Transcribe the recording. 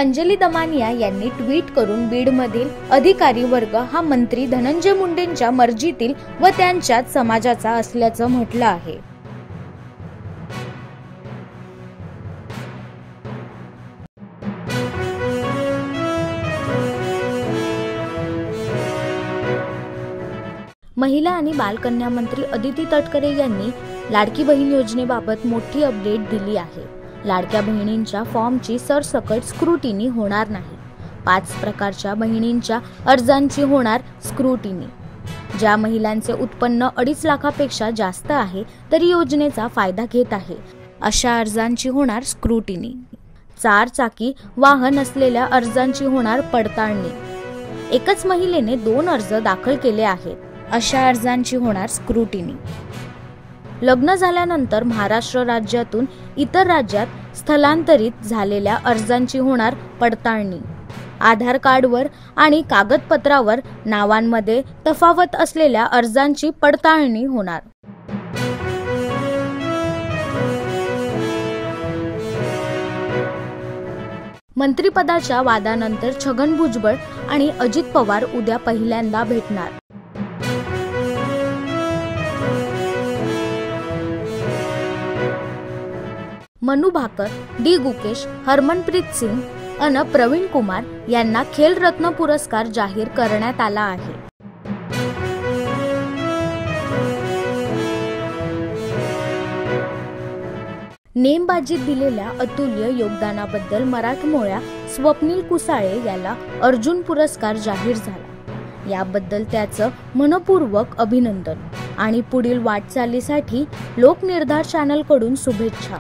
अंजली दमानिया यांनी ट्विट करून बीडमधील अधिकारी वर्ग हा मंत्री धनंजय मुंडेंच्या मर्जीतील व त्यांच्याच समाजाचा असल्याचं म्हटलं आहे। महिला आणि बालकन्या मंत्री अदिती तटकरे यांनी लाडकी बहीण योजनेबाबत मोठी अपडेट दिली आहे। लाडक्या बहिणींच्या फॉर्मची सरसकट स्क्रुटिनी होणार नाही। 5 प्रकारच्या बहिणींच्या अर्जांची होणार स्क्रुटिनी। ज्या महिलांचे उत्पन्न 2.5 लाखापेक्षा जास्त आहे तरी योजनेचा फायदा घेत आहे अशा अर्जांची होणार स्क्रुटिनी। 4 चाकी वाहन असलेल्या अर्जांची होणार पडताळणी। एकच महिलेने 2 अर्ज दाखल केले आहेत अशा अर्जांची होणार स्क्रुटिनी। लग्न झाल्यानंतर महाराष्ट्र राज्यातून इतर राज्यात स्थलांतरित झालेल्या अर्जांची होणार पडताळणी। आधार कार्डवर आणि कागदपत्रावर नावांमध्ये तफावत असलेल्या अर्जांची पडताळणी होणार। मंत्रिपदाच्या वादानंतर छगन भुजबळ आणि अजित पवार उद्या पहिल्यांदा भेटणार। मनु भाकर, डी गुकेश, हरमनप्रीत सिंग अन प्रवीण कुमार यांना खेल रत्न पुरस्कार जाहीर करण्यात आला आहे। नेमबाजीत दिलेल्या अतुल्य योगदानाबद्दल मराठमोळ्या स्वप्नील कुसाळे याला अर्जुन पुरस्कार जाहीर झाला। याबद्दल त्याचं मनपूर्वक अभिनंदन आणि पुढील वाटचालीसाठी लोकनिर्धार चॅनलकडून शुभेच्छा।